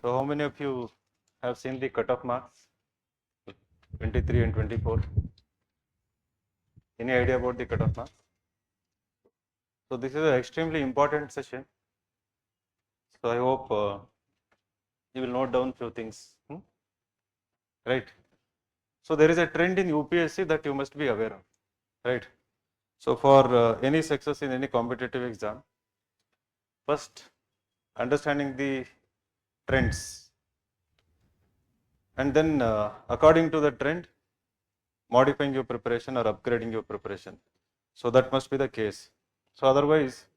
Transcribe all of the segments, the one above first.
So how many of you have seen the cutoff marks 23 and 24? Any idea about the cutoff marks? So this is an extremely important session. So I hope you will note down few things, right? So there is a trend in UPSC that you must be aware of, right? So for any success in any competitive exam, first understanding the trends, and then according to the trend, modifying your preparation or upgrading your preparation. So that must be the case. So otherwise,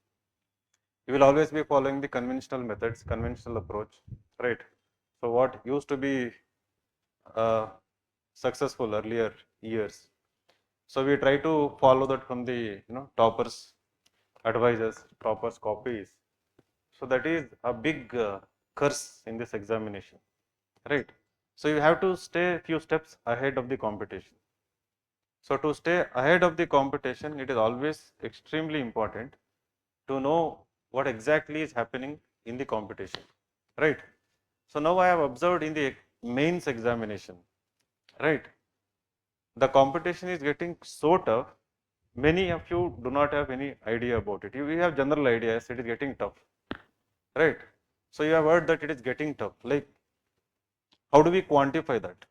you will always be following the conventional methods, conventional approach, right? So what used to be successful earlier years. So we try to follow that from the toppers, advisors, toppers copies. So that is a big curse in this examination, right? So you have to stay a few steps ahead of the competition. So to stay ahead of the competition, it is always extremely important to know what exactly is happening in the competition, right? So now I have observed in the mains examination, right? The competition is getting so tough. Many of you do not have any idea about it. You have general ideas. It is getting tough, right? So you have heard that it is getting tough. Like, how do we quantify that,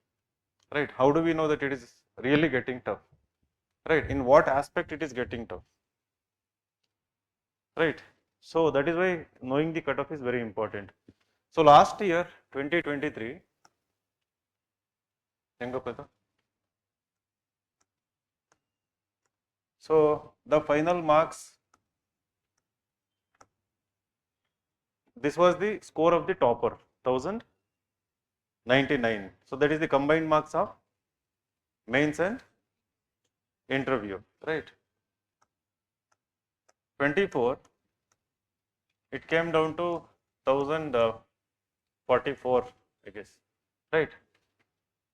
right? How do we know that it is really getting tough, right? In what aspect it is getting tough, right? So that is why knowing the cutoff is very important. So last year, 2023, so the final marks, this was the score of the topper, 1099. So that is the combined marks of mains and interview, right? 24, it came down to 1044, I guess, right?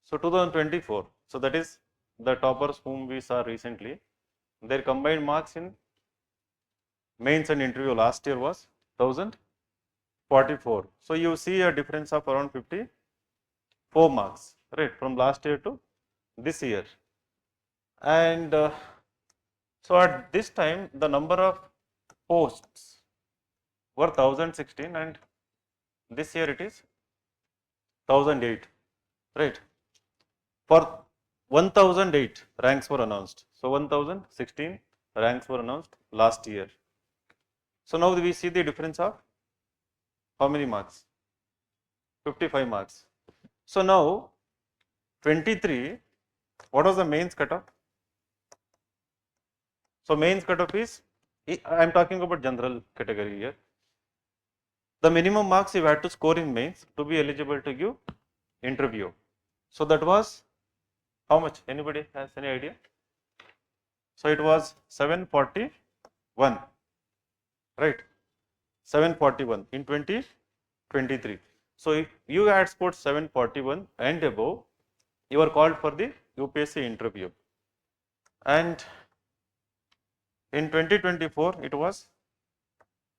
So 2024, so that is the toppers whom we saw recently, their combined marks in mains and interview last year was 1044. So you see a difference of around 54 marks, right, from last year to this year. And so at this time, the number of posts were 1016 and this year it is 1008, right? For 1008 ranks were announced. So 1016 ranks were announced last year. So now we see the difference of how many marks? 55 marks. So now 23, what was the mains cutoff? So mains cutoff is, I am talking about general category here. The minimum marks you had to score in mains to be eligible to give interview. So that was how much? Anybody has any idea? So it was 741, right? 741 in 2023. So if you had scored 741 and above, you are called for the UPSC interview. And in 2024, it was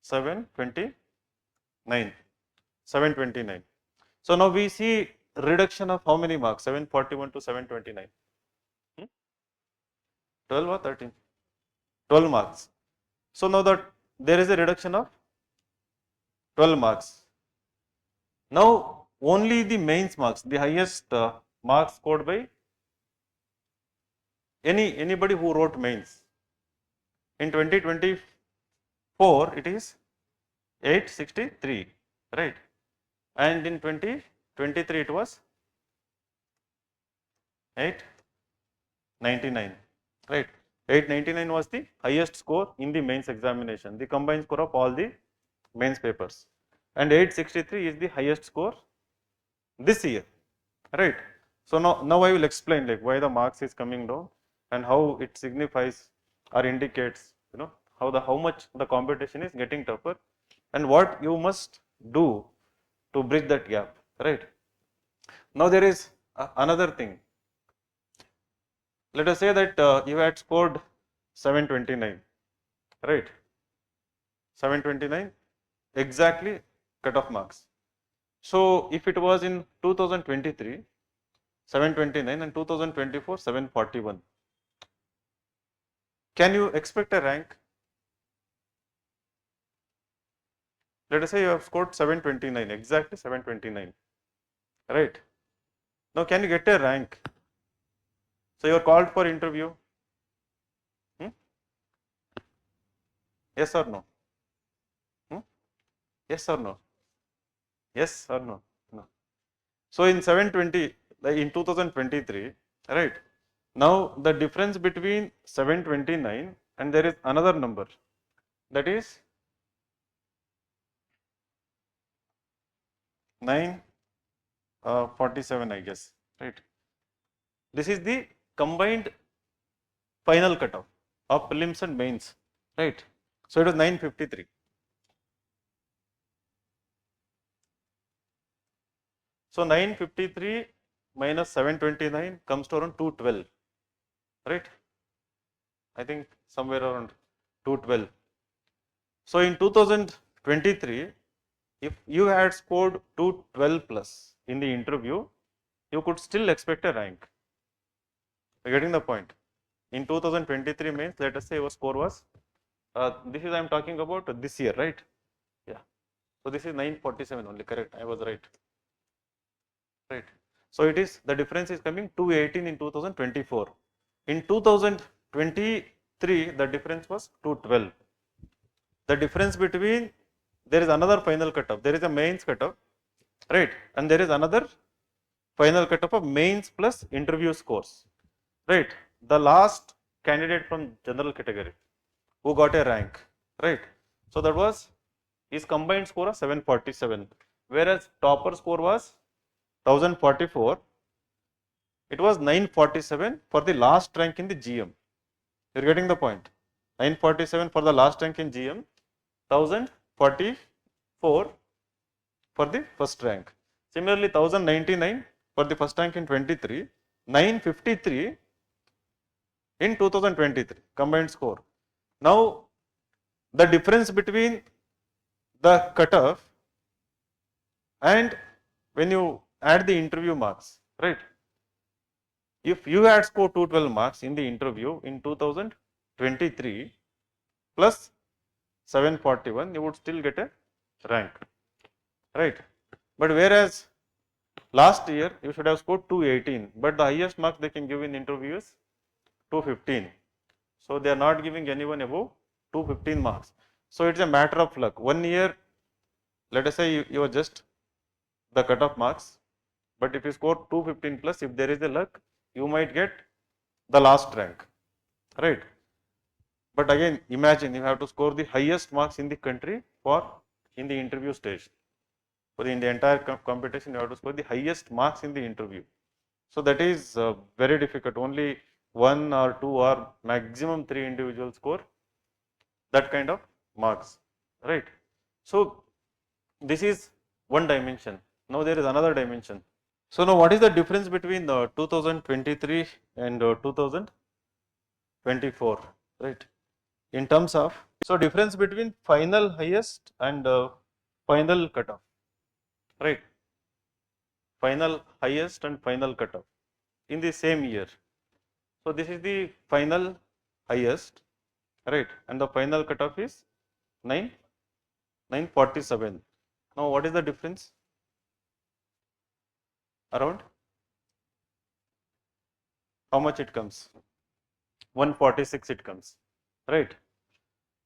729. 729. So now we see reduction of how many marks? 741 to 729. 12 or 13? 12 marks. So now that there is a reduction of 12 marks. Now only the mains marks, the highest marks scored by anybody who wrote mains. In 2024, it is 863, right? And in 2023, it was 899, right? 899 was the highest score in the mains examination, the combined score of all the mains papers. And 863 is the highest score this year, right? So now I will explain like why the marks is coming down and how it signifies or indicates, how much the competition is getting tougher and what you must do to bridge that gap, right? Now there is another thing. Let us say that you had scored 729, right? 729 exactly cutoff marks. So if it was in 2023, 729 and 2024, 741. Can you expect a rank? Let us say you have scored 729, exactly 729, right? Now can you get a rank? So you are called for interview. Hmm? Yes or no? Hmm? Yes or no? Yes or no? No. So in 720, like in 2023, right? Now the difference between 729 and there is another number, that is 947, I guess, right? This is the combined final cutoff of prelims and mains, right? So it was 953. So 953 minus 729 comes to around 212, right? I think somewhere around 212. So in 2023, if you had scored 212 plus in the interview, you could still expect a rank. You're getting the point. In 2023 mains, let us say your score was, this is I am talking about this year, right? Yeah. So this is 947 only, correct? I was right. Right. So it is, the difference is coming 218 in 2024. In 2023, the difference was 212. The difference between, there is another final cutoff, there is a mains cutoff, right? And there is another final cutoff of mains plus interview scores, right? The last candidate from general category who got a rank, right? So that was his combined score of 747, whereas topper score was 1044. It was 947 for the last rank in the GM. You're getting the point. 947 for the last rank in GM, 1044 for the first rank. Similarly, 1099 for the first rank in 23, 953 in 2023 combined score. Now, the difference between the cutoff and when you add the interview marks, right? If you had scored 212 marks in the interview in 2023 plus 741, you would still get a rank, right? But whereas last year you should have scored 218, but the highest marks they can give in interview is 215. So they are not giving anyone above 215 marks. So it's a matter of luck. 1 year, let us say you are just the cutoff marks, but if you score 215 plus, if there is a luck, you might get the last rank, right? But again, imagine you have to score the highest marks in the country for in the interview stage. For in the entire competition, you have to score the highest marks in the interview. So that is very difficult. Only one or two or maximum three individuals score that kind of marks, right? So this is one dimension. Now there is another dimension. So now what is the difference between the 2023 and 2024, right? In terms of, so difference between final highest and final cutoff, right? Final highest and final cutoff in the same year. So this is the final highest, right? And the final cutoff is 947. Now what is the difference? Around how much it comes? 146 it comes, right?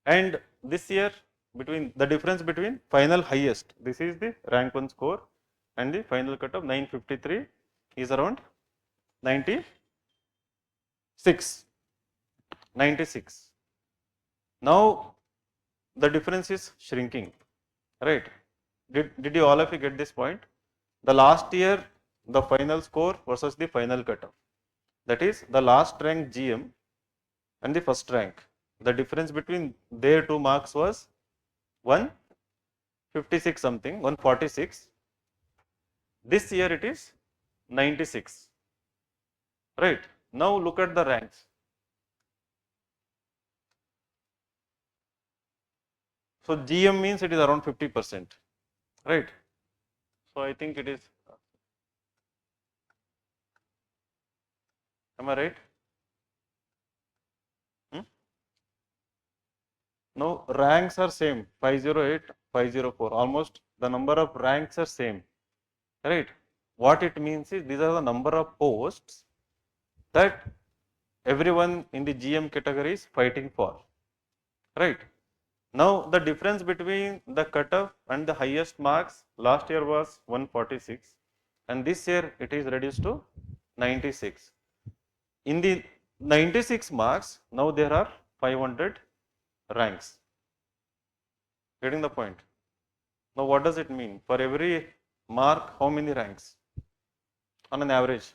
And this year, between the difference between final highest, this is the rank 1 score, and the final cut of 953 is around 96. 96. Now the difference is shrinking, right? Did you all of you get this point? The last year, the final score versus the final cutoff. That is the last rank GM and the first rank. The difference between their two marks was 156 something, 146. This year it is 96, right? Now look at the ranks. So GM means it is around 50%, right? So I think it is, am I right? Hmm? Now ranks are same, 508, 504, almost the number of ranks are same, right? What it means is these are the number of posts that everyone in the GM category is fighting for, right? Now the difference between the cutoff and the highest marks last year was 146 and this year it is reduced to 96. In the 96 marks, now there are 500 ranks. Getting the point? Now what does it mean? For every mark, how many ranks on an average?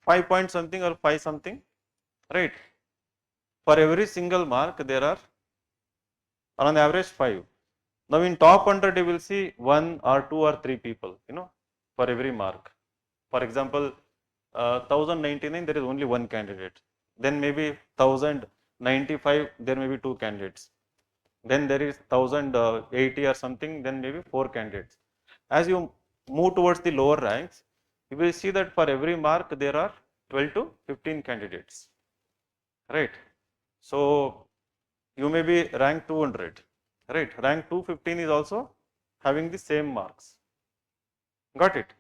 5 point something or 5 something, right? For every single mark, there are on an average 5. Now in top 100, you will see 1 or 2 or 3 people, for every mark. For example, 1099, there is only one candidate. Then maybe 1095, there may be 2 candidates. Then there is 1080 or something, then maybe 4 candidates. As you move towards the lower ranks, you will see that for every mark, there are 12 to 15 candidates, right? So you may be rank 200, right? Rank 215 is also having the same marks. Got it?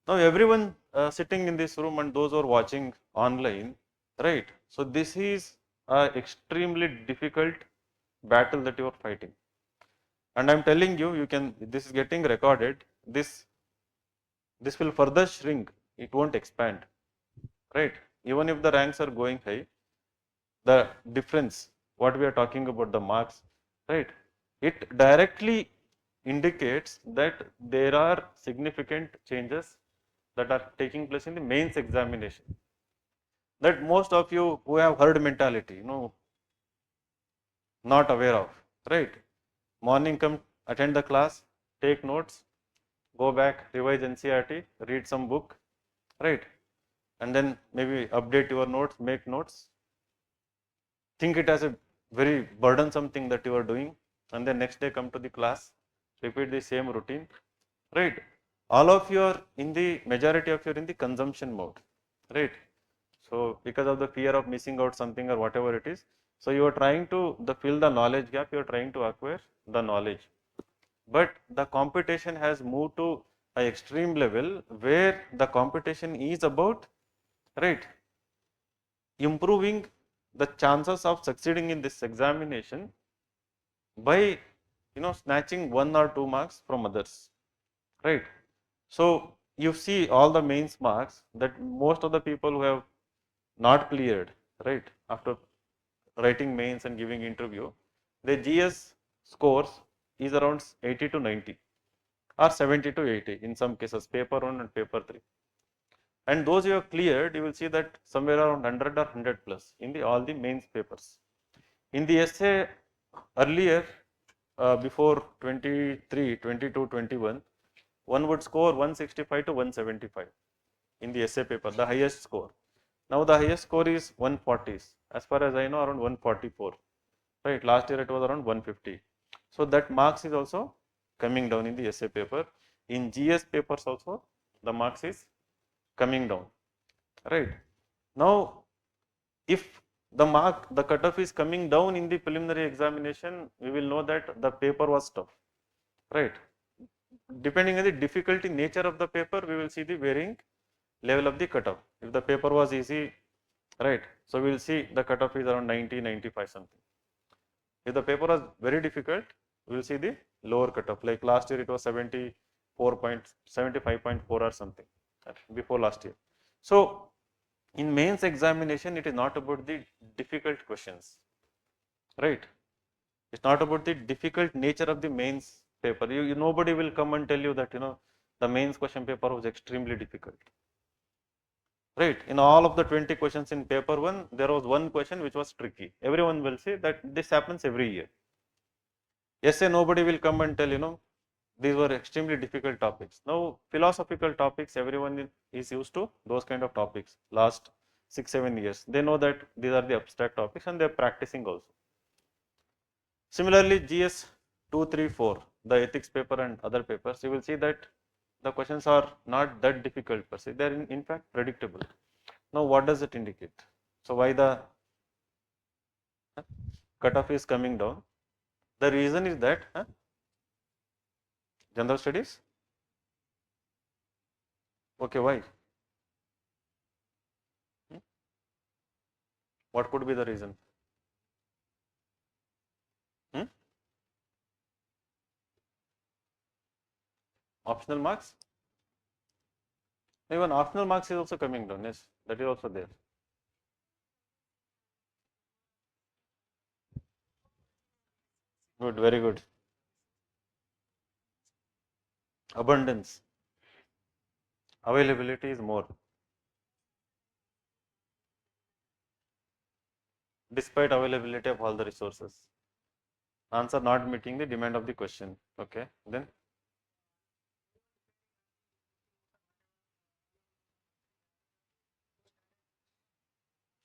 Now everyone sitting in this room and those who are watching online, right? So this is a extremely difficult battle that you are fighting. And I am telling you, this is getting recorded, this will further shrink, it won't expand, right? Even if the ranks are going high, the difference, what we are talking about the marks, right? It directly indicates that there are significant changes that are taking place in the mains examination. That most of you who have herd mentality, not aware of, right? Morning come, attend the class, take notes, go back, revise NCERT, read some book, right? And then maybe update your notes, make notes, think it as a very burdensome thing that you are doing, and then next day come to the class, repeat the same routine, right? All of you are in the majority of you are in the consumption mode, right? So because of the fear of missing out something or whatever it is, so you are trying to fill the knowledge gap, you are trying to acquire the knowledge. But the competition has moved to an extreme level where the competition is about, right, improving the chances of succeeding in this examination by snatching 1 or 2 marks from others, right? So you see all the mains marks that most of the people who have not cleared, right, after writing mains and giving interview, the GS scores is around 80 to 90 or 70 to 80 in some cases, paper 1 and paper 3. And those you have cleared, you will see that somewhere around 100 or 100 plus in all the mains papers. In the essay earlier, before 23, 22, 21, one would score 165 to 175 in the essay paper, the highest score. Now the highest score is 140s. As far as I know, around 144. Right? Last year it was around 150. So that marks is also coming down in the essay paper. In GS papers also, the marks is coming down. Right? Now, if the cutoff is coming down in the preliminary examination, we will know that the paper was tough. Right? Depending on the difficulty nature of the paper, we will see the varying level of the cutoff. If the paper was easy, right, so we will see the cutoff is around 90, 95 something. If the paper was very difficult, we will see the lower cutoff, like last year it was 75.4 or something before last year. So in mains examination, it is not about the difficult questions, right? It's not about the difficult nature of the mains paper. Nobody will come and tell you that the mains question paper was extremely difficult. Right, in all of the 20 questions in paper 1, there was one question which was tricky. Everyone will say that this happens every year. Essay, nobody will come and tell, these were extremely difficult topics. Now, philosophical topics, everyone is used to those kind of topics last 6-7 years. They know that these are the abstract topics and they are practicing also. Similarly, GS 2, 3, 4, the ethics paper and other papers, you will see that the questions are not that difficult per se. They are in fact predictable. Now, what does it indicate? So, why the cutoff is coming down? The reason is that general studies. Okay, why? What could be the reason? Hmm? Optional marks? Even optional marks is also coming down. Yes, that is also there. Good, very good. Abundance, availability is more, despite availability of all the resources. Answer not meeting the demand of the question. Okay, then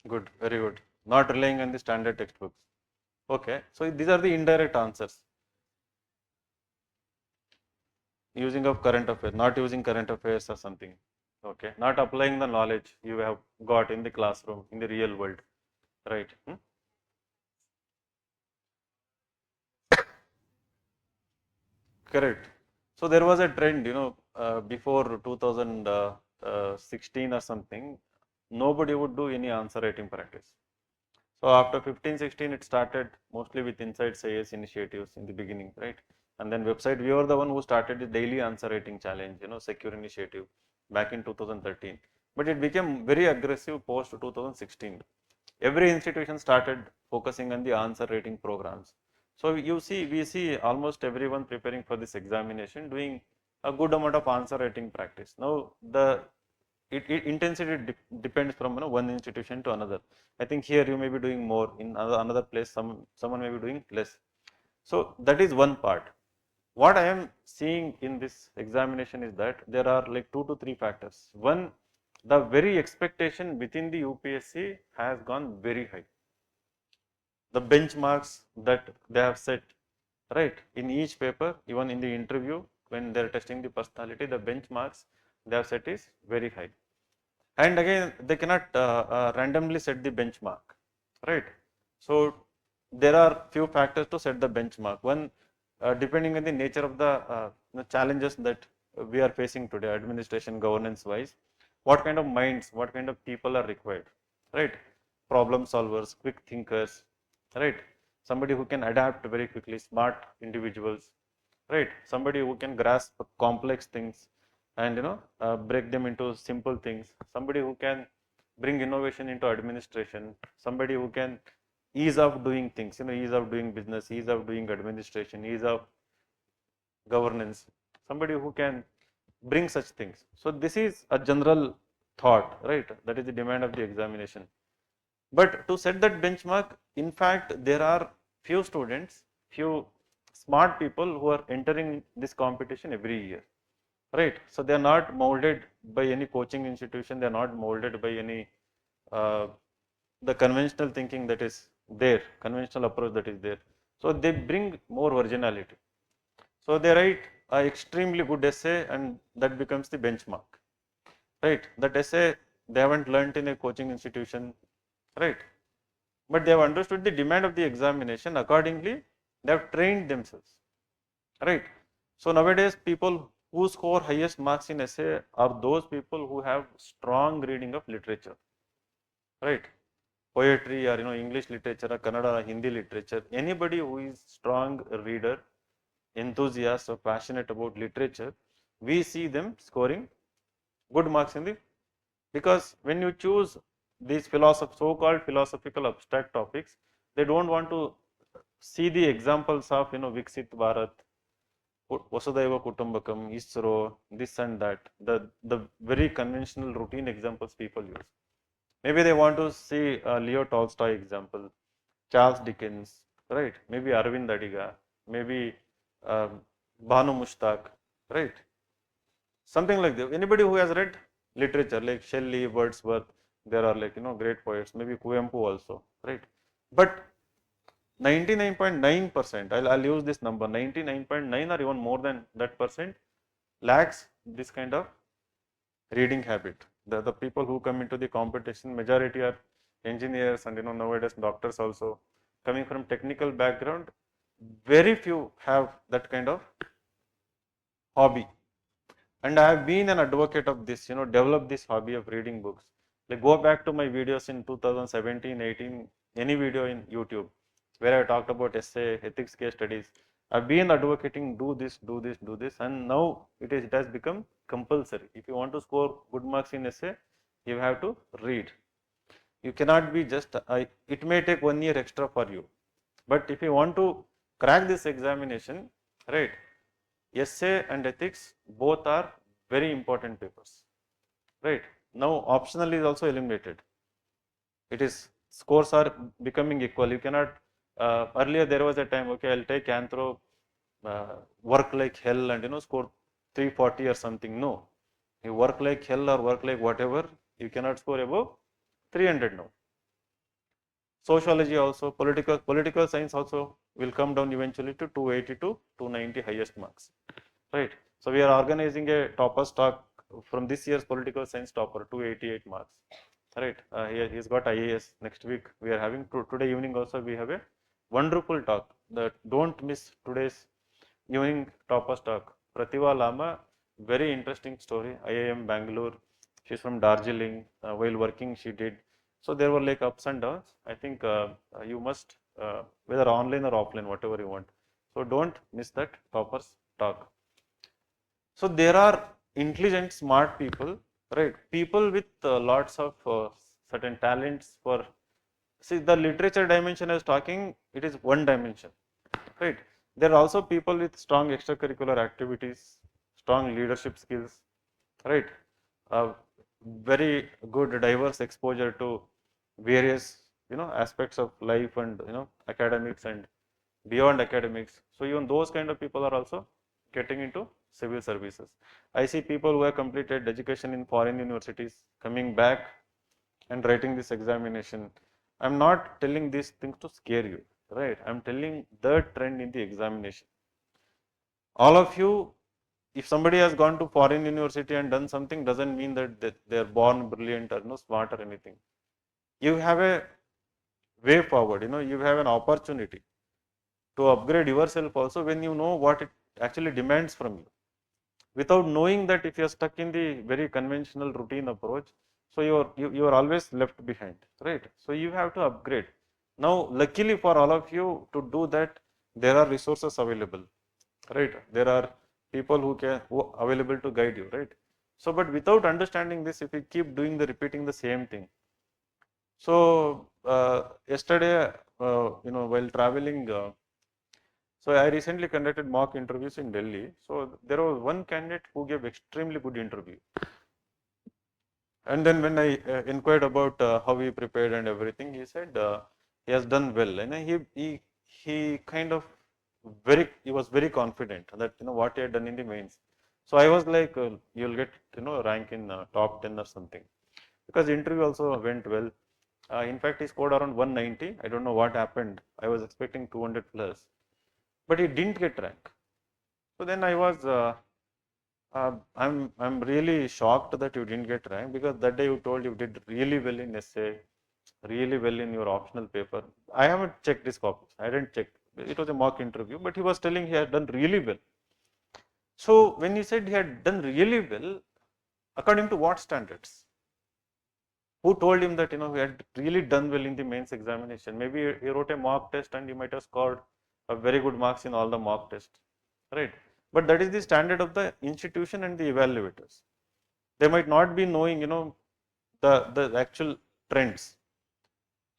good, very good. Not relying on the standard textbooks. Okay, so these are the indirect answers. Using of current affairs, not using current affairs or something. Okay, not applying the knowledge you have got in the classroom, in the real world, right? Correct. So there was a trend, before 2016 or something, nobody would do any answer writing practice. So after 15, 16, it started mostly with Insights IAS initiatives in the beginning, right? And then website, we were the one who started the daily answer writing challenge, secure initiative back in 2013. But it became very aggressive post 2016. Every institution started focusing on the answer writing programs. So you see, we see almost everyone preparing for this examination doing a good amount of answer writing practice. Now the intensity depends from one institution to another. I think here you may be doing more, in another place someone may be doing less. So that is one part. What I am seeing in this examination is that there are like 2 to 3 factors. One, the very expectation within the UPSC has gone very high. The benchmarks that they have set, right, in each paper, even in the interview, when they are testing the personality, the benchmarks they have set is very high. And again, they cannot randomly set the benchmark, right? So there are few factors to set the benchmark. One, depending on the nature of the challenges that we are facing today, administration governance wise, what kind of minds, what kind of people are required, right? Problem solvers, quick thinkers, right? Somebody who can adapt very quickly, smart individuals, right? Somebody who can grasp complex things and break them into simple things. Somebody who can bring innovation into administration. Somebody who can ease of doing things, ease of doing business, ease of doing administration, ease of governance. Somebody who can bring such things. So this is a general thought, right? That is the demand of the examination. But to set that benchmark, in fact, there are few students, few smart people who are entering this competition every year, right? So they are not molded by any coaching institution. They are not molded by any uh, the conventional thinking that is there, conventional approach that is there. So they bring more originality. So they write a extremely good essay, and that becomes the benchmark, right? That essay they haven't learnt in a coaching institution, right? But they have understood the demand of the examination. Accordingly, they have trained themselves, right? So nowadays, people who score highest marks in essay are those people who have strong reading of literature, right? Poetry or English literature or Kannada or Hindi literature. Anybody who is strong reader, enthusiast or passionate about literature, we see them scoring good marks in the, because when you choose these so-called philosophical abstract topics, they don't want to see the examples of Viksit Bharat, Vasudhaiva Kutumbakam, ISRO, this and that, the very conventional routine examples people use. Maybe they want to see a Leo Tolstoy example, Charles Dickens, right? Maybe Arvind Adiga, maybe um, Bhanu Mushtaq, right? Something like that. Anybody who has read literature like Shelley, Wordsworth, there are like great poets, maybe Kuvempu also, right? But 99.9%, I'll use this number, 99.9 or even more than that percent lacks this kind of reading habit. The people who come into the competition, majority are engineers and nowadays doctors also coming from technical background. Very few have that kind of hobby. And I have been an advocate of this, develop this hobby of reading books. Like go back to my videos in 2017, 18, any video in YouTube where I talked about essay, ethics case studies. I've been advocating do this, do this, do this, and now it has become compulsory. If you want to score good marks in essay, you have to read. You cannot be just, it may take 1 year extra for you. But if you want to crack this examination, right, essay and ethics both are very important papers, right. Now optional is also eliminated. It is scores are becoming equal. You cannot, earlier there was a time, okay, I'll take anthro, work like hell and score 340 or something. No, you work like hell or work like whatever, you cannot score above 300 now. Sociology also, political science also will come down eventually to 280 to 290 highest marks, right. So we are organizing a topper talk from this year's political science topper, 288 marks, right. He's got IAS next week. We are having today evening also we have a wonderful talk. That don't miss today's evening topper talk. Pratibha Lama, very interesting story. IIM Bangalore. She's from Darjeeling. While working, she did. So there were like ups and downs. I think you must, whether online or offline, whatever you want. So don't miss that toppers talk. So there are intelligent, smart people, right? People with lots of certain talents for. See, the literature dimension I was talking, it is one dimension, right? There are also people with strong extracurricular activities, strong leadership skills, right? Very good diverse exposure to various aspects of life and academics and beyond academics. So even those kind of people are also getting into civil services. I see people who have completed education in foreign universities coming back and writing this examination. I'm not telling these things to scare you, right? I'm telling the trend in the examination. All of you, if somebody has gone to foreign university and done something, doesn't mean that they are born brilliant or smart or anything. You have a way forward, you have an opportunity to upgrade yourself also when you know what it actually demands from you. Without knowing that, if you are stuck in the very conventional routine approach, so you are always left behind, right. So you have to upgrade. Now luckily for all of you to do that, there are resources available, right. There are people who available to guide you, right. So but without understanding this, if you keep doing repeating the same thing. So yesterday, while traveling, so I recently conducted mock interviews in Delhi. So there was one candidate who gave extremely good interview. And then when I inquired about how he prepared and everything, he said he has done well, and he kind of he was very confident that what he had done in the mains. So I was like, you'll get rank in top 10 or something, because the interview also went well. In fact, he scored around 190. I don't know what happened. I was expecting 200 plus, but he didn't get rank. So then I was I'm really shocked that you didn't get rank, because that day you told you did really well in essay, really well in your optional paper. I haven't checked his copies. I didn't check. It was a mock interview, but he was telling he had done really well. So when he said he had done really well, according to what standards? Who told him that he had really done well in the mains examination? Maybe he wrote a mock test and he might have scored a very good marks in all the mock tests, right? But that is the standard of the institution and the evaluators. They might not be knowing the actual trends.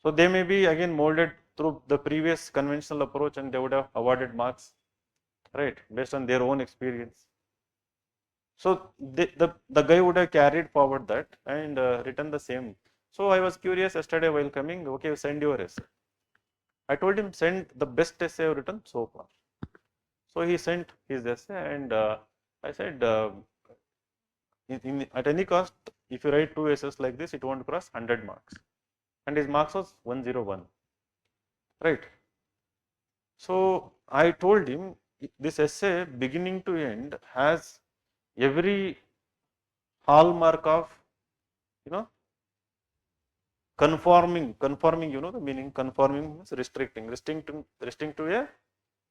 So they may be again molded through the previous conventional approach, and they would have awarded marks, right, based on their own experience. So the guy would have carried forward that and written the same. So I was curious yesterday while coming, okay, send your essay. I told him, send the best essay I've written so far. So he sent his essay, and I said, at any cost, if you write two essays like this, it won't cross 100 marks. And his marks was 101, right. So I told him this essay beginning to end has every hallmark of, you know, conforming, you know the meaning. Conforming means restricting to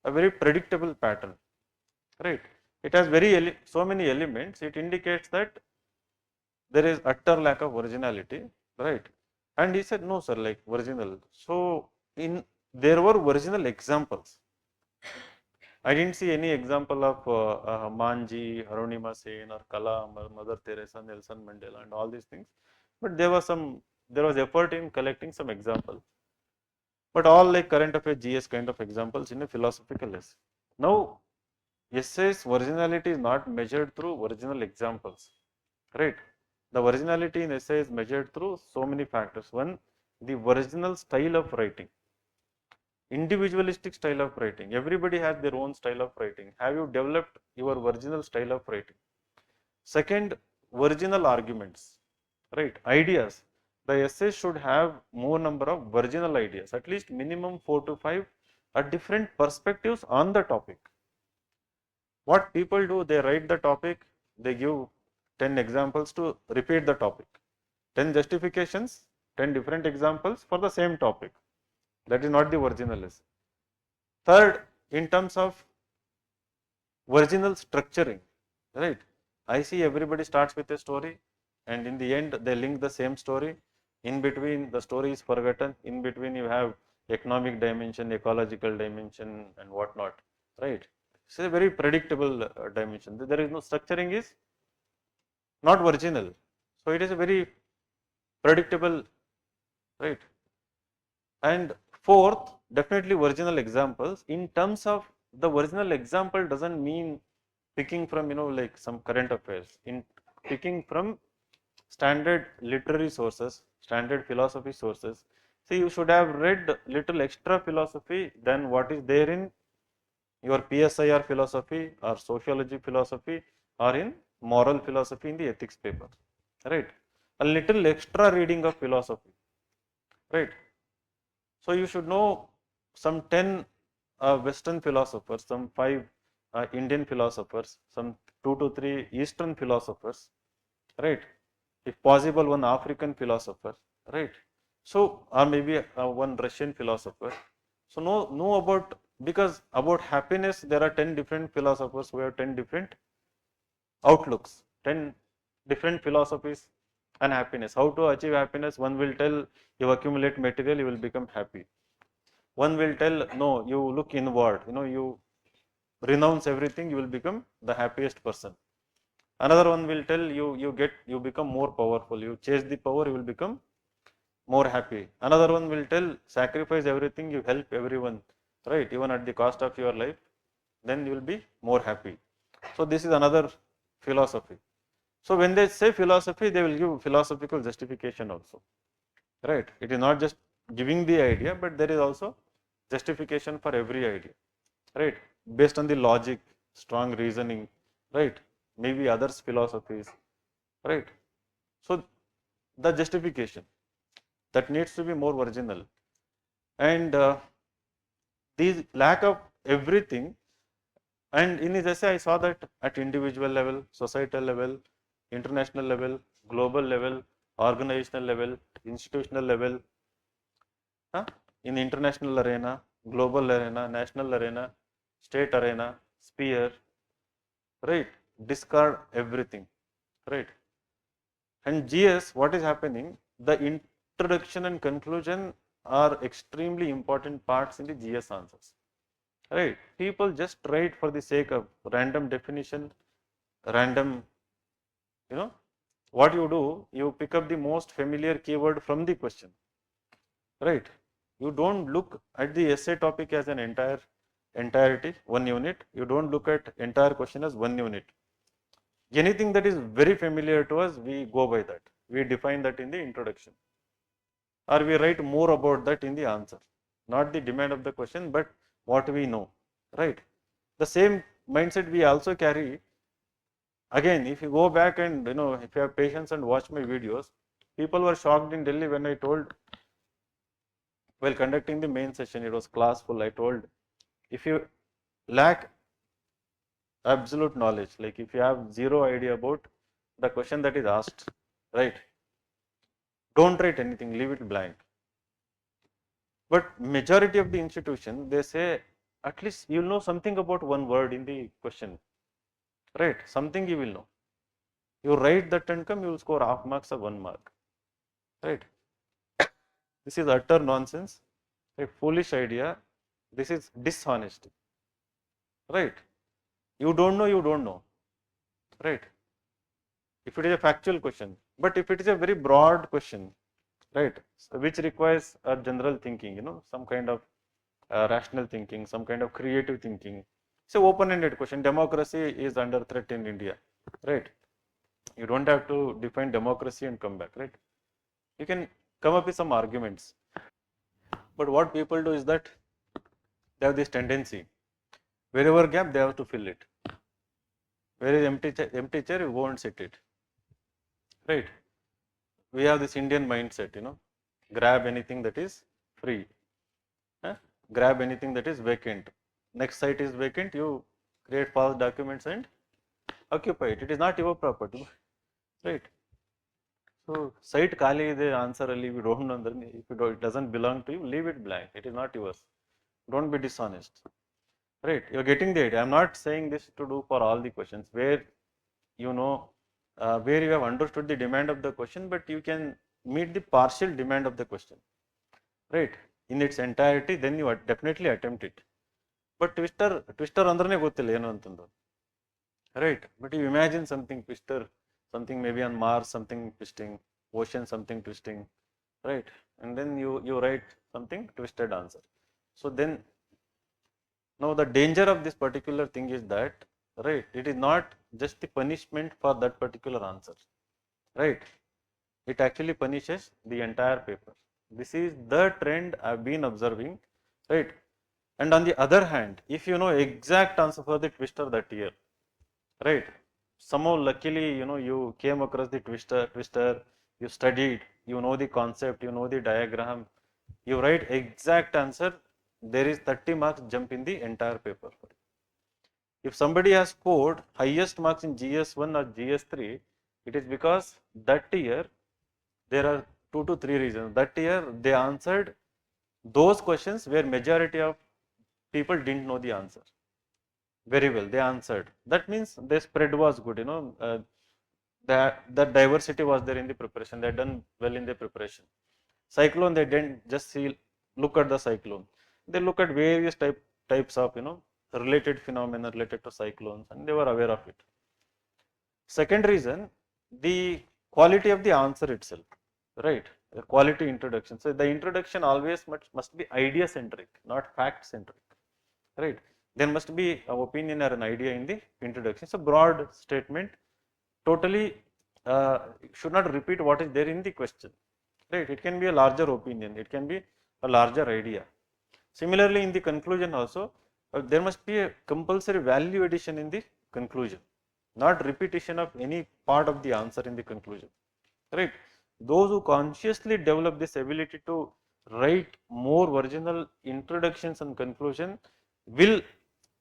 a very predictable pattern, right? It has so many elements. It indicates that there is utter lack of originality, right? And he said, no sir, like original. So in there were original examples. I didn't see any example of Manji, Arunima Sen, or Kalam, or Mother Teresa, Nelson Mandela, and all these things. But there was effort in collecting some examples, but all like current affairs GS kind of examples in a philosophical essay. Now, essays originality is not measured through original examples, right? The originality in essay is measured through so many factors. One, the original style of writing, individualistic style of writing. Everybody has their own style of writing. Have you developed your original style of writing? Second, original arguments, right? Ideas. The essay should have more number of original ideas, at least minimum 4 to 5 are different perspectives on the topic. What people do, they write the topic, they give 10 examples to repeat the topic, 10 justifications, 10 different examples for the same topic. That is not the original essay. Third, in terms of original structuring, right? I see everybody starts with a story and in the end they link the same story. In between the story is forgotten. In between you have economic dimension, ecological dimension, and whatnot, right? It's a very predictable dimension. There is no structuring, is not original. So it is a very predictable, right? And fourth, definitely original examples. In terms of the original example doesn't mean picking from, you know, like some current affairs. In picking from standard literary sources, standard philosophy sources. See, you should have read little extra philosophy than what is there in your PSIR philosophy or sociology philosophy or in moral philosophy in the ethics paper, right? A little extra reading of philosophy, right? So you should know some 10 Western philosophers, some 5 Indian philosophers, some 2 to 3 Eastern philosophers, right? If possible, one African philosopher, right? So, or maybe one Russian philosopher. So, know about, because about happiness, there are 10 different philosophers who have 10 different outlooks, 10 different philosophies on happiness. How to achieve happiness? One will tell you accumulate material, you will become happy. One will tell, no, you look inward, you know, you renounce everything, you will become the happiest person. Another one will tell you, you become more powerful, you chase the power, you will become more happy. Another one will tell, sacrifice everything, you help everyone, right, even at the cost of your life, then you will be more happy. So this is another philosophy. So when they say philosophy, they will give philosophical justification also, right? It is not just giving the idea, but there is also justification for every idea, right? Based on the logic, strong reasoning, right? Maybe others philosophies, right? So the justification that needs to be more original, and these lack of everything. And in his essay, I saw that at individual level, societal level, international level, global level, organizational level, institutional level, in international arena, global arena, national arena, state arena, sphere, right? Discard everything, right? And GS, what is happening? The introduction and conclusion are extremely important parts in the GS answers, right? People just write for the sake of random definition, random, you know, what you do, you pick up the most familiar keyword from the question, right? You don't look at the essay topic as an entirety, one unit. You don't look at entire question as one unit. Anything that is very familiar to us, we go by that. We define that in the introduction, or we write more about that in the answer. Not the demand of the question, but what we know, right? The same mindset we also carry. Again, if you go back and, you know, if you have patience and watch my videos, people were shocked in Delhi when I told, while conducting the main session, it was class full. I told, if you lack absolute knowledge, like if you have zero idea about the question that is asked, right, don't write anything, leave it blank. But majority of the institution, they say at least you'll know something about one word in the question, right? Something you will know. You write that and come, you will score half marks or 1 mark, right? This is utter nonsense, a foolish idea. This is dishonesty, right? You don't know, right? If it is a factual question, but if it is a very broad question, right, so which requires a general thinking, some kind of rational thinking, some kind of creative thinking. It's an open-ended question. Democracy is under threat in India, right? You don't have to define democracy and come back, right? You can come up with some arguments. But what people do is that they have this tendency, wherever gap they have to fill it. Where is empty chair, you won't sit it, right? We have this Indian mindset, grab anything that is free, grab anything that is vacant. Next site is vacant, you create false documents and occupy it. It is not your property, right? So site kali is the answer only. We don't know. If it doesn't belong to you, leave it blank. It is not yours. Don't be dishonest, right? You're getting the idea. I'm not saying this to do for all the questions where where you have understood the demand of the question, but you can meet the partial demand of the question, right? In its entirety, then you definitely attempt it. But twister ಅಂದ್ರನೇ ಗೊತ್ತಿಲ್ಲ ಏನು ಅಂತಂದು, right? But you imagine something twister, something maybe on Mars, something twisting, ocean, something twisting, right? And then you write something twisted answer. So then now the danger of this particular thing is that, right, it is not just the punishment for that particular answer, right? It actually punishes the entire paper. This is the trend I've been observing, right? And on the other hand, if you know exact answer for the twister that year, right, somehow luckily you came across the twister, you studied, you know the concept, you know the diagram, you write exact answer, there is 30 marks jump in the entire paper. If somebody has scored highest marks in GS1 or GS3, it is because that year there are 2 to 3 reasons. That year they answered those questions where majority of people didn't know the answer very well. They answered. That means the spread was good. That diversity was there in the preparation. They had done well in the preparation. Cyclone, they didn't just look at the cyclone. They look at various types of related phenomena related to cyclones, and they were aware of it. Second reason, the quality of the answer itself, right? The quality introduction. So the introduction always must be idea centric, not fact centric, right? There must be an opinion or an idea in the introduction. It's a broad statement, totally should not repeat what is there in the question, right? It can be a larger opinion, it can be a larger idea. Similarly, in the conclusion also, there must be a compulsory value addition in the conclusion, not repetition of any part of the answer in the conclusion, right? Those who consciously develop this ability to write more original introductions and conclusion will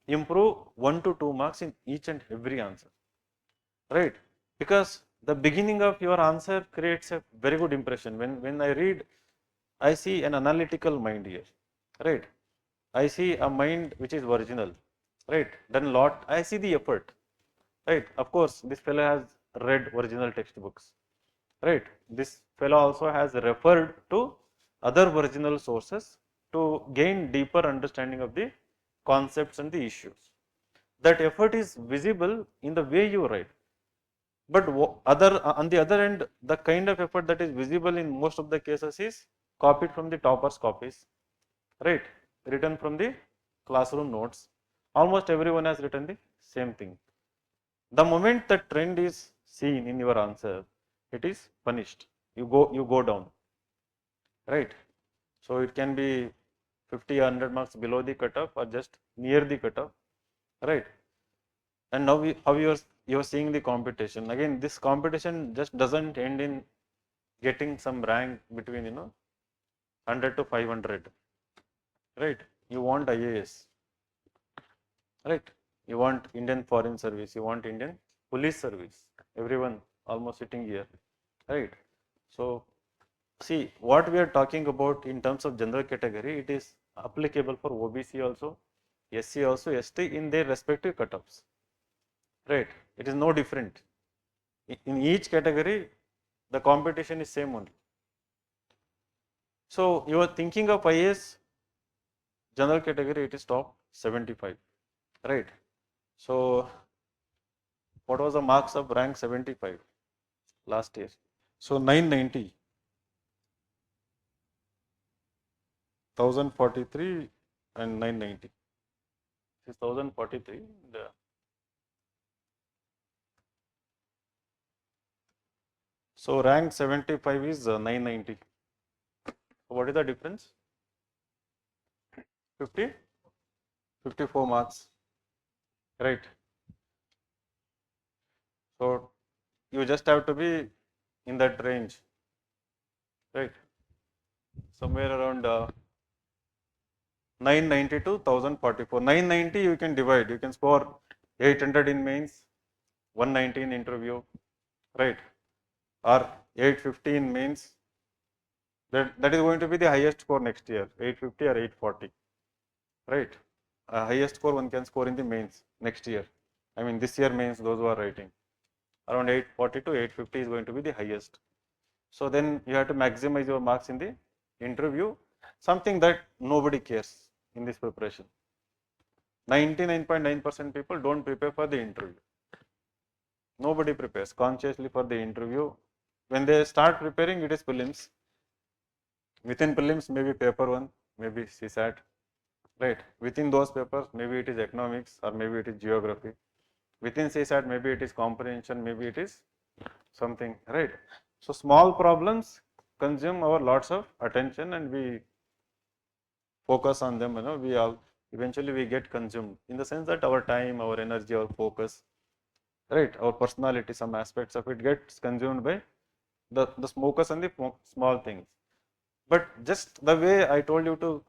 improve 1 to 2 marks in each and every answer, right? Because the beginning of your answer creates a very good impression. When I read, I see an analytical mind here, right? I see a mind which is original, right? Done a lot. I see the effort, right? Of course, this fellow has read original textbooks, right? This fellow also has referred to other original sources to gain deeper understanding of the concepts and the issues. That effort is visible in the way you write. But on the other end, the kind of effort that is visible in most of the cases is copied from the toppers' copies, right? Written from the classroom notes. Almost everyone has written the same thing. The moment the trend is seen in your answer, it is punished. You go down, right? So it can be 50 or 100 marks below the cutoff or just near the cutoff, right? And now how you're seeing the competition. Again, this competition just doesn't end in getting some rank between 100 to 500, right? You want IAS, right? You want Indian Foreign Service, you want Indian Police Service, everyone almost sitting here, right? So see, what we are talking about in terms of general category, it is applicable for OBC also, SC also, ST in their respective cutoffs, right? It is no different. In each category, the competition is same only. So you are thinking of IAS general category, it is top 75, right? So what was the marks of rank 75 last year? So 990, 1043 and 990. This is 1043. So rank 75 is 990. So what is the difference? 50, 54 marks, right? So you just have to be in that range, right? Somewhere around 990 to 1044. 990 you can divide. You can score 800 in mains, 190 in interview, right? Or 850 in mains. That is going to be the highest score next year, 850 or 840, right? Highest score one can score in the mains next year. I mean this year mains, those who are writing. Around 840 to 850 is going to be the highest. So then you have to maximize your marks in the interview, something that nobody cares in this preparation. 99.9% people don't prepare for the interview. Nobody prepares consciously for the interview. When they start preparing, it is prelims. Within prelims, maybe paper one, maybe CSAT, right? Within those papers, maybe it is economics or maybe it is geography. Within CSAT, maybe it is comprehension, maybe it is something, right? So small problems consume our lots of attention and we focus on them, we all eventually we get consumed in the sense that our time, our energy, our focus, right, our personality, some aspects of it gets consumed by the focus on the small things. But just the way I told you to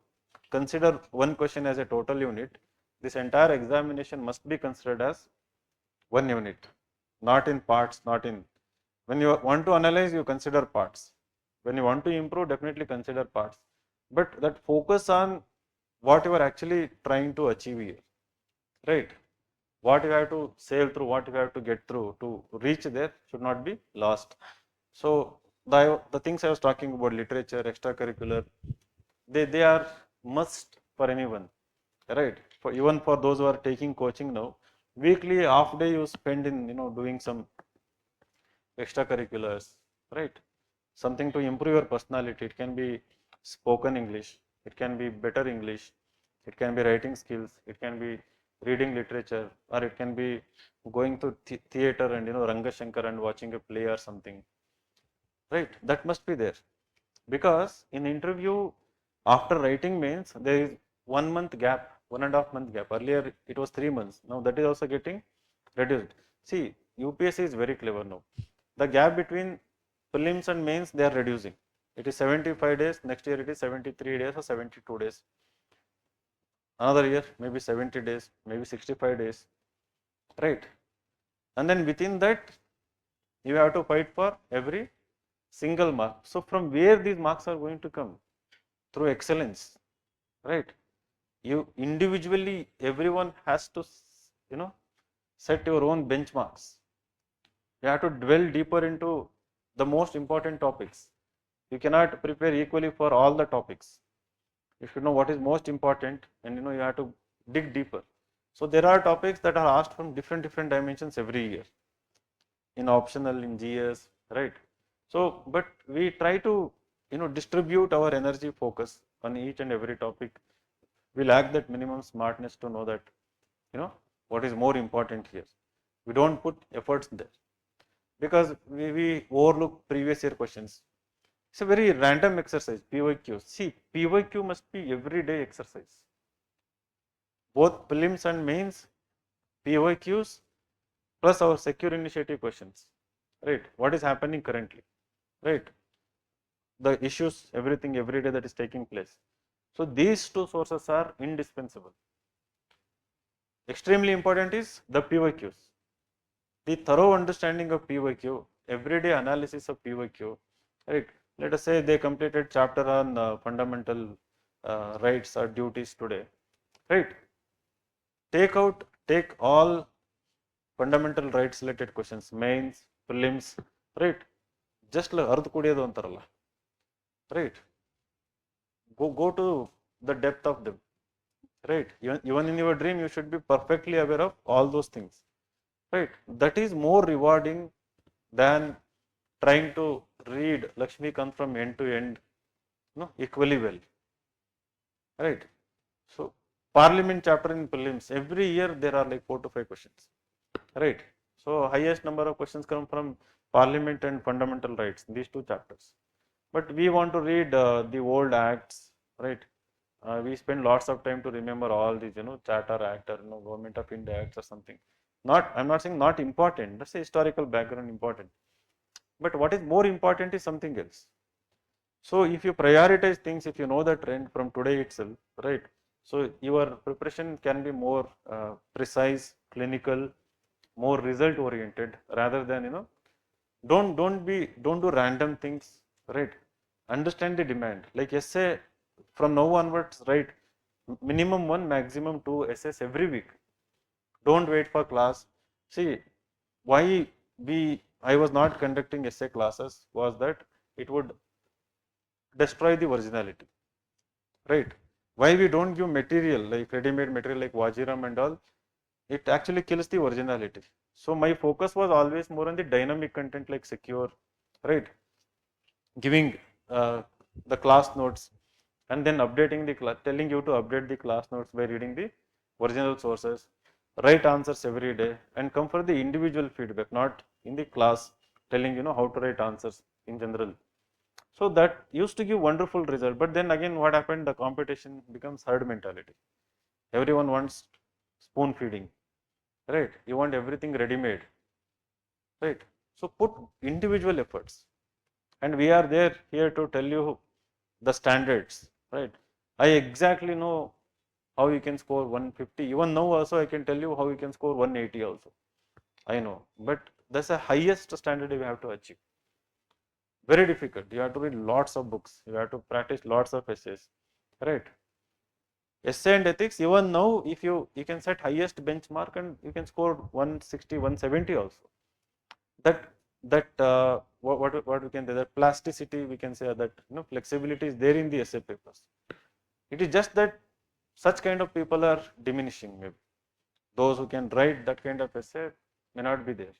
consider one question as a total unit, this entire examination must be considered as one unit, not in parts, not in, when you want to analyze, you consider parts. When you want to improve, definitely consider parts. But that focus on what you are actually trying to achieve here, right? What you have to sail through, what you have to get through to reach there should not be lost. So the things I was talking about, literature, extracurricular, they are must for anyone, right? For even for those who are taking coaching now, weekly half day you spend in doing some extracurriculars, right? Something to improve your personality. It can be spoken English, it can be better English, it can be writing skills, it can be reading literature, or it can be going to theater and Ranga Shankar and watching a play or something, right? That must be there, because in interview after writing means there is 1 month gap, 1.5 month gap. Earlier it was 3 months. Now that is also getting reduced. See, UPSC is very clever now. The gap between prelims and mains they are reducing. It is 75 days. Next year it is 73 days or 72 days. Another year maybe 70 days, maybe 65 days, right? And then within that you have to fight for every single mark. So from where these marks are going to come? Through excellence, right? You individually, everyone has to set your own benchmarks. You have to dwell deeper into the most important topics. You cannot prepare equally for all the topics. You should know what is most important, and you have to dig deeper. So there are topics that are asked from different dimensions every year in optional, in GS, right? So but we try to distribute our energy focus on each and every topic. We lack that minimum smartness to know that what is more important here. We don't put efforts there because we overlook previous year questions. It's a very random exercise, PYQ. See, PYQ must be everyday exercise. Both prelims and mains, PYQs plus our secure initiative questions, right? What is happening currently, right? The issues, everything every day that is taking place. So these two sources are indispensable. Extremely important is the PYQs. The thorough understanding of PYQ, everyday analysis of PYQ, right? Let us say they completed chapter on fundamental rights or duties today, right? Take all fundamental rights related questions, mains, prelims, right? Just like ಅರ್ಧ ಕುಡಿಯೋದು ಅಂತಾರಲ್ಲ, right? Go to the depth of them, right? Even in your dream, you should be perfectly aware of all those things, right? That is more rewarding than trying to read Lakshmikant from end to end, equally well, right? So parliament chapter in prelims, every year there are like 4 to 5 questions, right? So highest number of questions come from parliament and fundamental rights, these two chapters. But we want to read the old acts, right? We spend lots of time to remember all these, Charter Act or Government of India Acts or something. I'm not saying not important. That's a historical background important. But what is more important is something else. So if you prioritize things, if you know the trend from today itself, right? So your preparation can be more precise, clinical, more result oriented, rather than don't do random things, right? Understand the demand. Like essay from now onwards, right? Minimum 1, maximum 2 essays every week. Don't wait for class. See, why I was not conducting essay classes was that it would destroy the originality, right? Why we don't give material like ready-made material like Vajiram and all, it actually kills the originality. So my focus was always more on the dynamic content like secure, right? Giving the class notes and then updating the class, telling you to update the class notes by reading the original sources, write answers every day, and come for the individual feedback, not in the class telling how to write answers in general. So that used to give wonderful result. But then again, what happened? The competition becomes herd mentality. Everyone wants spoon feeding, right? You want everything ready made, right? So put individual efforts, and we are there here to tell you the standards, right? I exactly know how you can score 150. Even now also I can tell you how you can score 180 also. I know, but that's the highest standard you have to achieve. Very difficult. You have to read lots of books. You have to practice lots of essays, right? Essay and ethics, even now, if you can set highest benchmark and you can score 160, 170 also. What we can say, that plasticity, we can say that flexibility is there in the essay papers. It is just that such kind of people are diminishing. Maybe those who can write that kind of essay may not be there,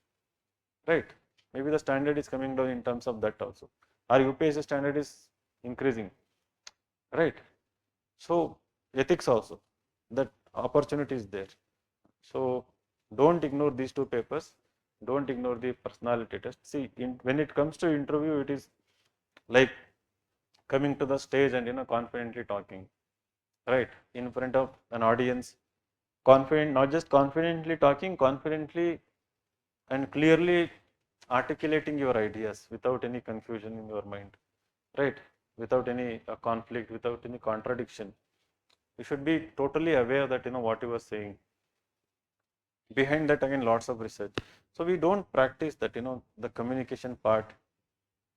right? Maybe the standard is coming down in terms of that also. Our UPSC standard is increasing, right? So ethics also, that opportunity is there. So don't ignore these two papers. Don't ignore the personality test. See, when it comes to interview, it is like coming to the stage and confidently talking, right, in front of an audience. Confident, not just confidently talking, confidently and clearly articulating your ideas without any confusion in your mind, right? Without any conflict, without any contradiction. You should be totally aware that what you are saying. Behind that again lots of research. So we don't practice that, the communication part.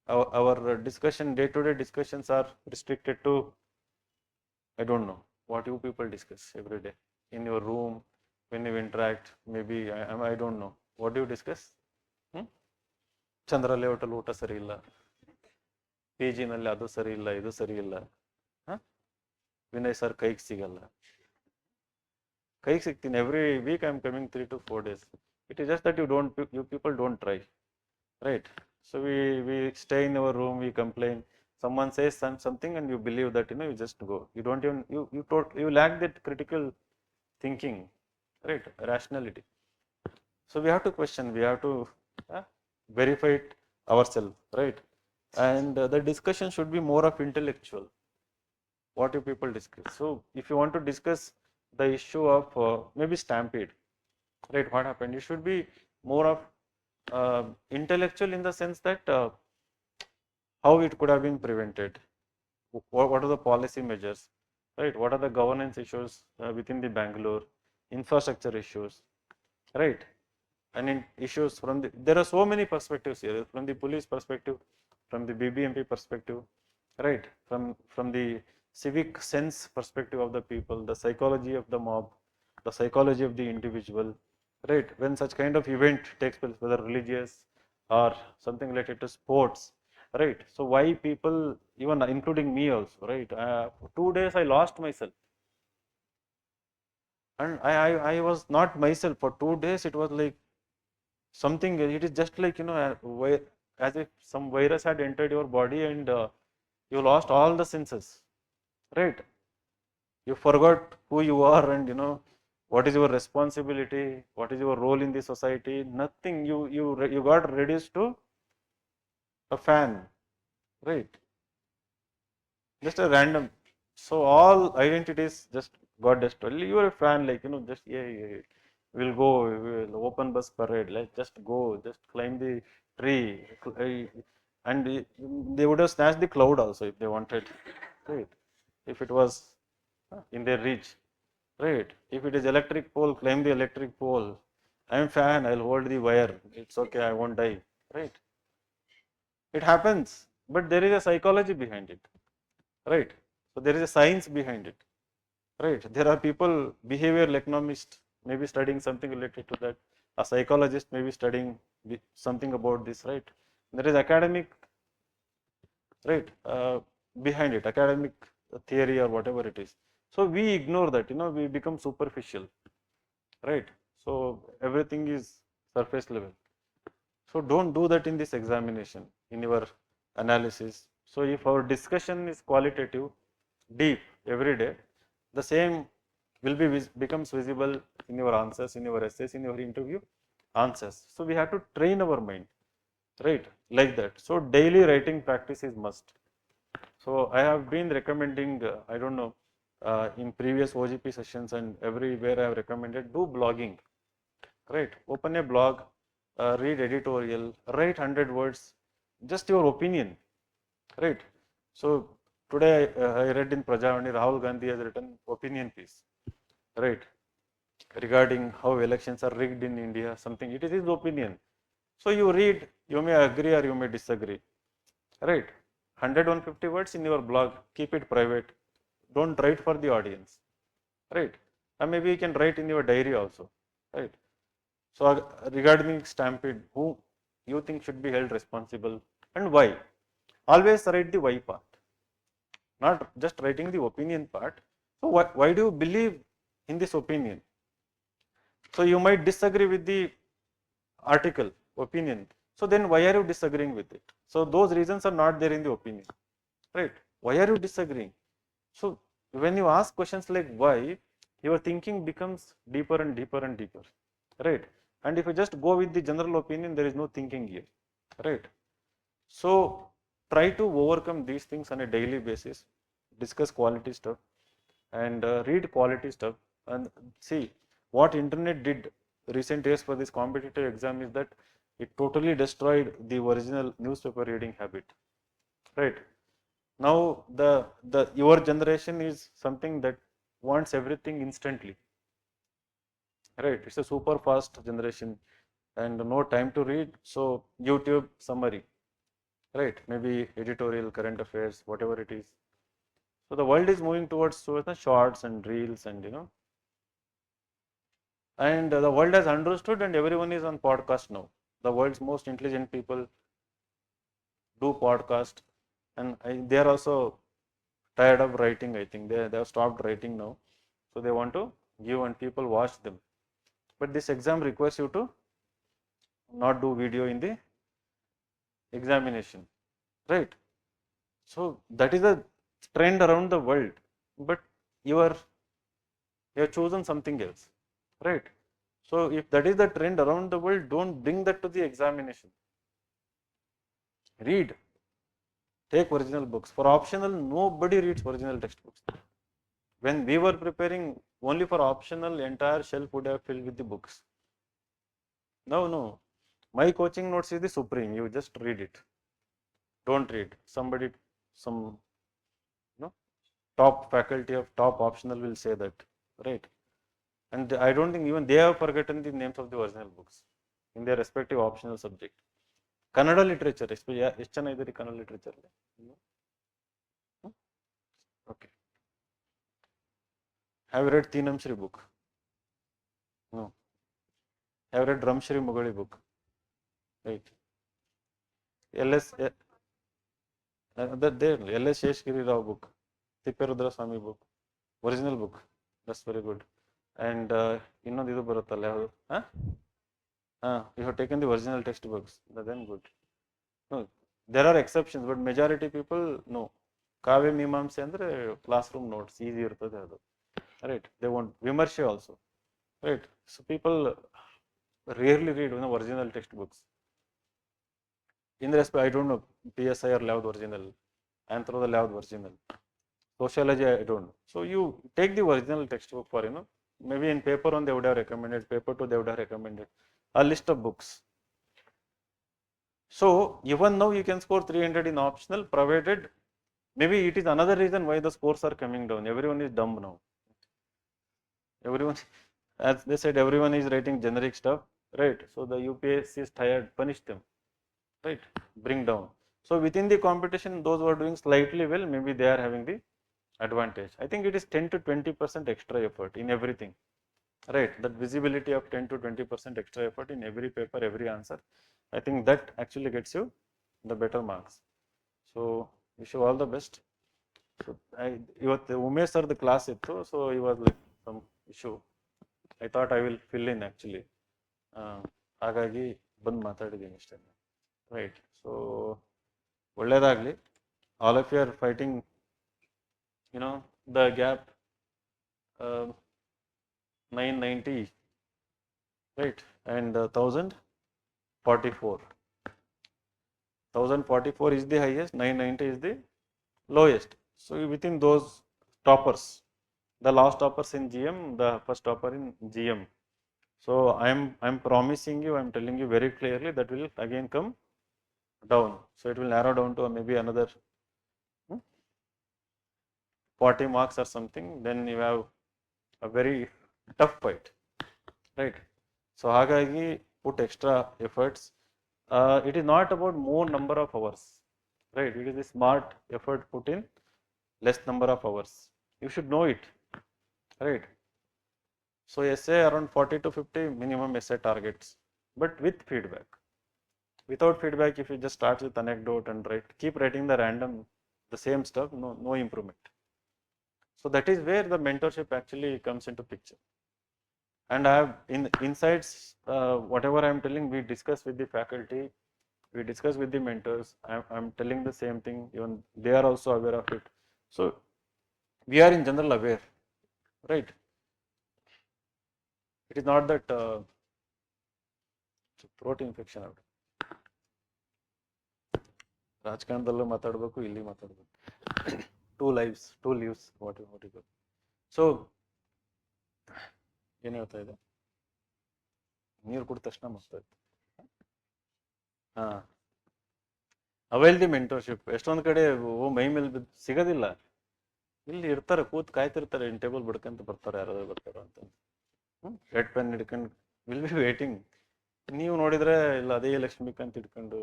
Our discussion, day-to-day discussions are restricted to, I don't know what you people discuss every day in your room when you interact. Maybe I don't know what do you discuss. ಚಂದ್ರ ಲೇಔಟಲ್ಲಿ ಊಟ ಸರಿ ಇಲ್ಲ, P ಜಿನಲ್ಲಿ ಅದು ಸರಿ ಇಲ್ಲ, ಇದು ಸರಿ ಇಲ್ಲ, Vinay sir ಕೈಗೆ ಸಿಗಲ್ಲ. ಕೈಗೆ ಸಿಗ್ತೀನಿ every week. I am coming 3 to 4 days. It is just that you people don't try, right? So we stay in our room, we complain. Someone says something and you believe that you just go. You don't even you lack that critical thinking, right? Rationality. So we have to question, we have to verify it ourselves, right? And the discussion should be more of intellectual. What you people discuss. So if you want to discuss the issue of maybe stampede, right? What happened? You should be more of intellectual in the sense that how it could have been prevented. What are the policy measures, right? What are the governance issues within the Bangalore? infrastructure issues, right? And in issues from there are so many perspectives here, from the police perspective, from the BBMP perspective, right? From the civic sense perspective of the people, the psychology of the mob, the psychology of the individual, right? When such kind of event takes place, whether religious or something related to sports, right? So why people, even including me also, right? 2 days I lost myself, and I was not myself for 2 days. It was like something, it is just like, as if some virus had entered your body, and you lost all the senses, right? You forgot who you are, and what is your responsibility, what is your role in the society. Nothing. You got reduced to a fan, right? Just a random. So all identities just got destroyed. You are a fan, like, just, yeah, yeah, yeah. We'll go, we'll open bus parade, let's just go, just climb the tree, and they would have snatched the cloud also if they wanted, right? If it was in their reach, right? If it is electric pole, climb the electric pole. I'm fan, I'll hold the wire. It's okay, I won't die, right? It happens, but there is a psychology behind it, right? So there is a science behind it, right? There are people, behavioral economists, maybe studying something related to that. A psychologist may be studying something about this, right? There is academic, right, behind it, academic theory or whatever it is. So we ignore that, we become superficial, right? So everything is surface level. So don't do that in this examination, in your analysis. So if our discussion is qualitative, deep every day, the same will be becomes visible in your answers, in your essays, in your interview answers. So we have to train our mind, right? Like that. So daily writing practice is must. So I have been recommending, I don't know, in previous OGP sessions and everywhere I have recommended, do blogging, right? Open a blog, read editorial, write 100 words, just your opinion, right? So today I read in Prajavani, Rahul Gandhi has written opinion piece, right, regarding how elections are rigged in India, something. It is his opinion. So you read, you may agree or you may disagree, right? 100, 150 words in your blog, keep it private. Don't write for the audience, right? And maybe you can write in your diary also, right? So regarding stampede, who you think should be held responsible and why? Always write the why part, not just writing the opinion part. So why do you believe in this opinion? So you might disagree with the article, opinion. So then why are you disagreeing with it? So those reasons are not there in the opinion, right? Why are you disagreeing? So when you ask questions like why, your thinking becomes deeper and deeper and deeper, right? And if you just go with the general opinion, there is no thinking here, right? So try to overcome these things on a daily basis, discuss quality stuff, and read quality stuff, and see what internet did recent days for this competitive exam is that it totally destroyed the original newspaper reading habit, right? Now the your generation is something that wants everything instantly, right? It's a super fast generation and no time to read. So YouTube summary, right? Maybe editorial, current affairs, whatever it is. So the world is moving towards the shorts and reels, and and the world has understood, and everyone is on podcast now. The world's most intelligent people do podcast, and they are also tired of writing. I think they have stopped writing now, so they want to give and people watch them. But this exam requires you to not do video in the examination, right? So that is a trend around the world, but you are you have chosen something else, right? So if that is the trend around the world, don't bring that to the examination. Read, take original books. For optional, nobody reads original textbooks. When we were preparing only for optional, entire shelf would have filled with the books. No, no. My coaching notes is the supreme. You just read it. Don't read. Somebody, some top faculty of top optional will say that, right? and I don't think even they have forgotten the names of the original books in their respective optional subject. Kannada literature, especially ಎಷ್ಟು ಜನ ಇದ್ದೀರಿ Kannada literature? Okay. Have you read Teenam Shri book? No. Have you read Ramshri Mughali book? Right. LS that there LS Sheshgiri Rao book, Tipperudra Swami book, original book. That's very good. And ಇನ್ನೊಂದು ಇದು ಬರುತ್ತಲ್ಲ ಯಾವುದು? You have taken the original textbooks. Then good. No, there are exceptions, but majority people no. ಕಾವ್ಯ ಮೀಮಾಂಸೆ ಅಂದ್ರೆ class room notes easy ಇರ್ತದೆ ಅದು, right. They want ವಿಮರ್ಶೆ also, right. So people rarely read original text books. In respect I don't know PSI ಯಾವ್ದು original, ಆಂಥ್ರೋದಲ್ಲಿ ಯಾವ್ದು original, sociology I don't know. So you take the original textbook for maybe in paper 1 they would have recommended, paper 2 they would have recommended a list of books. So even now you can score 300 in optional, provided maybe it is another reason why the scores are coming down. Everyone is dumb now. Everyone, as they said, everyone is writing generic stuff, right? So the UPSC is tired, punish them, right? Bring down. So within the competition, those who are doing slightly well, maybe they are having the advantage. I think it is 10 to 20% extra effort in everything, right? That visibility of 10 to 20% extra effort in every paper, every answer, I think that actually gets you the better marks. So wish you all the best. So ಇವತ್ತು Umesh sir the class ಇತ್ತು, so he was like some issue. I thought I will fill in actually, ಹಾಗಾಗಿ ಬಂದು ಮಾತಾಡಿದ್ದೀನಿ ಅಷ್ಟೇ, right. So ಒಳ್ಳೇದಾಗಲಿ, all of you are fighting the gap, 990, right, and 1044. 1044 is the highest, 990 is the lowest. So within those toppers, the last toppers in GM, the first topper in GM. So I'm promising you, I'm telling you very clearly, that will again come down. So it will narrow down to maybe another 40 marks or something. Then you have a very tough fight, right? So hagagi put extra efforts. It is not about more number of hours, right? It is a smart effort put in less number of hours. You should know it, right? So essay around 40 to 50 minimum essay targets, but with feedback. Without feedback, if you just start with anecdote and keep writing the random, the same stuff, no improvement. So that is where the mentorship actually comes into picture. And I have in insights, whatever I am telling, we discuss with the faculty, we discuss with the mentors. I'm telling the same thing, even they are also aware of it. So we are in general aware, right? It is not that throat infection out. ರಾಜಕಾರಣದಲ್ಲೂ ಮಾತಾಡಬೇಕು, ಇಲ್ಲಿ ಮಾತಾಡಬೇಕು. two lives, what you go. So ಏನು ಹೇಳ್ತಾ ಇದೆ, ನೀರು ಕುಡಿದ ತಕ್ಷಣ ಮಸ್ತಾ ಇತ್ತು. Avail the mentorship. ಎಷ್ಟೊಂದು ಕಡೆ ಮೈ ಮೇಲೆ ಸಿಗೋದಿಲ್ಲ, ಇಲ್ಲಿ ಇರ್ತಾರೆ, ಕೂತ್ ಕಾಯ್ತಿರ್ತಾರೆ, ಇನ್ ಟೇಬಲ್ ಬಿಡ್ಕಂತ ಬರ್ತಾರೆ, ಯಾರಾದ್ರೂ ಬರ್ತಾರೋ ಅಂತ. ರೆಡ್ ಪೆನ್ ಹಿಡ್ಕೊಂಡು ವಿಲ್ ಬಿ ವೇಟಿಂಗ್. ನೀವು ನೋಡಿದ್ರೆ ಇಲ್ಲ ಅದೇ ಲಕ್ಷ್ಮೀಕಾಂತ್ ಹಿಡ್ಕೊಂಡು,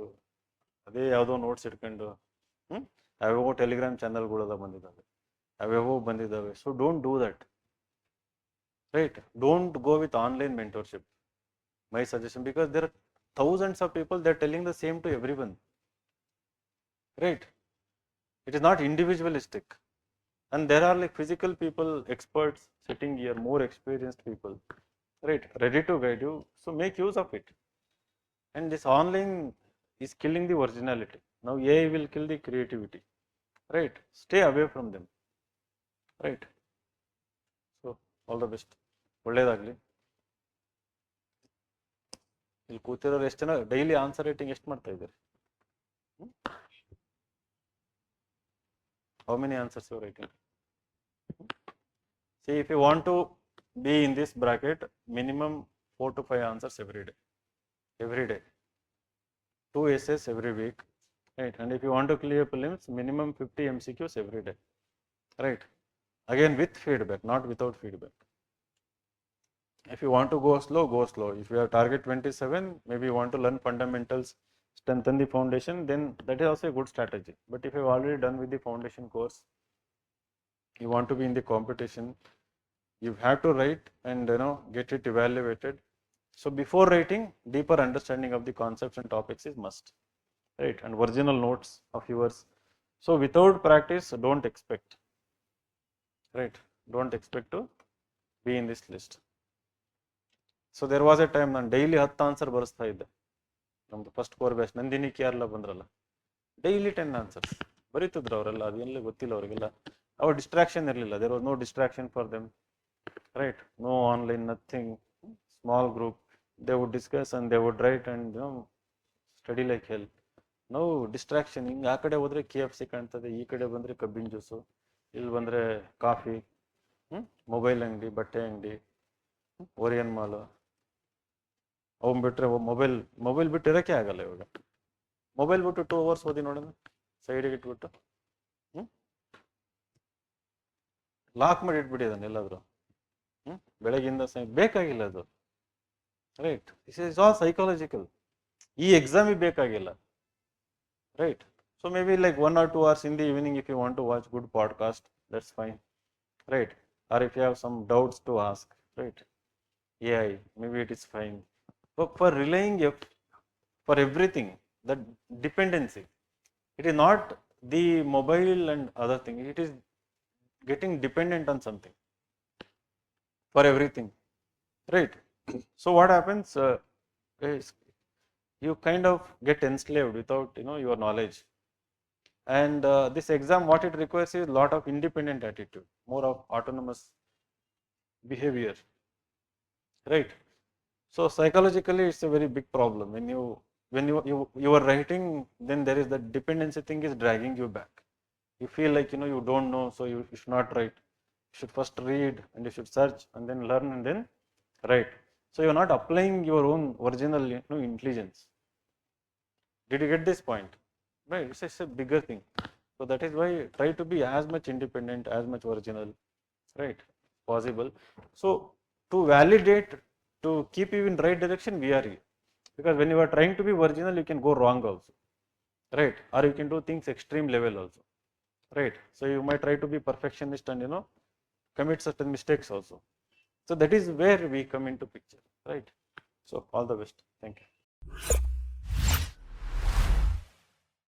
ಅದೇ ಯಾವುದೋ ನೋಟ್ಸ್ ಹಿಡ್ಕೊಂಡು, ಯಾವ್ಯಾವೋ ಟೆಲಿಗ್ರಾಮ್ ಚಾನಲ್ಗಳೆಲ್ಲ ಬಂದಿದ್ದಾವೆ, ಯಾವ್ಯಾವೋ ಬಂದಿದ್ದಾವೆ. So don't do that, right? Don't go with online mentorship, my suggestion, because there are thousands of people, they are telling the same to everyone, right? It is not individualistic, and there are like physical people, experts sitting here, more experienced people, right, ready to guide you. So make use of it. And this online is killing the originality. Now AI will kill the creativity, right? Stay away from them, right? So all the best. ಒಳ್ಳೇದಾಗಲಿ. ಇಲ್ಲಿ ಕೂತಿರೋರು ಎಷ್ಟು ಜನ daily answer writing ಎಷ್ಟು ಮಾಡ್ತಾ ಇದ್ದಾರೆ? How many answers you are writing? See, if you want to be in this bracket, minimum 4 to 5 answers every day. 2 essays every week, right? And if you want to clear prelims, minimum 50 MCQs every day, right? Again with feedback, not without feedback. If you want to go slow, go slow. If you have target 27, maybe you want to learn fundamentals, strengthen the foundation, then that is also a good strategy. But if you have already done with the foundation course, you want to be in the competition, you have to write and get it evaluated. So before writing, deeper understanding of the concepts and topics is must, right? And original notes of yours. So without practice, don't expect, right? Don't expect to be in this list. So there was a time ನಾನು daily 10 answer ಬರೆಸ್ತಾ ಇದ್ದೆ. ನಮ್ದು first core batch Nandini Kerala ಬಂದ್ರಲ್ಲ, daily 10 answers ಬರೀತಿದ್ರು ಅವರೆಲ್ಲ. ಅದೆಲ್ಲ ಗೊತ್ತಿಲ್ಲ ಅವರಿಗೆಲ್ಲ. ಅವ್ರ distraction ಇರಲಿಲ್ಲ. There was no distraction for them, right? No online, nothing. Small group, they would discuss and they would write and study like hell. No distraction. ಹಿಂಗೆ ಆ ಕಡೆ ಹೋದ್ರೆ KFC ಕಾಣ್ತದೆ, ಈ ಕಡೆ ಬಂದರೆ ಕಬ್ಬಿನ ಜ್ಯೂಸು, ಇಲ್ಲಿ ಬಂದರೆ ಕಾಫಿ, ಮೊಬೈಲ್ ಅಂಗಡಿ, ಬಟ್ಟೆ ಅಂಗಡಿ, ಓರಿಯನ್ ಮಾಲು. ಅವನ್ ಬಿಟ್ಟರೆ ಮೊಬೈಲ್ ಬಿಟ್ಟು ಇರೋಕ್ಕೆ ಆಗಲ್ಲ ಇವಾಗ. ಮೊಬೈಲ್ ಬಿಟ್ಟು 2 hours ಓದಿ ನೋಡೋಣ, ಸೈಡಿಗೆ ಇಟ್ಬಿಟ್ಟು ಲಾಕ್ ಮಾಡಿ ಇಟ್ಬಿಟ್ಟಿದ್ದಾನೆ ಎಲ್ಲಾದರೂ. ಬೆಳಗಿಂದ ಬೇಕಾಗಿಲ್ಲ ಅದು, right? This is all psychological. ಈ ಎಕ್ಸಾಮಿಗೆ ಬೇಕಾಗಿಲ್ಲ, right? So may be like 1 or 2 hours in the evening if you want to watch good podcast, that's fine, right? Or if you have some doubts to ask, right? AI, maybe it is fine. But for relying for everything, that dependency, it is not the mobile and other thing, it is getting dependent on something for everything, right? So what happens is you kind of get enslaved without your knowledge. And this exam, what it requires is lot of independent attitude, more of autonomous behavior, right? So psychologically it's a very big problem. When you are writing, then there is that dependency thing is dragging you back. You feel like you don't know, so you should not write. You should first read and you should search and then learn and then write. So you are not applying your own original intelligence. Did you get this point? Right, it's a bigger thing. So that is why try to be as much independent, as much original, right, possible. So to validate, to keep you in right direction, we are here. Because when you are trying to be original, you can go wrong also, right? Or you can do things extreme level also, right? So you might try to be perfectionist and commit certain mistakes also. So that is where we come into picture, right? So all the best. Thank you.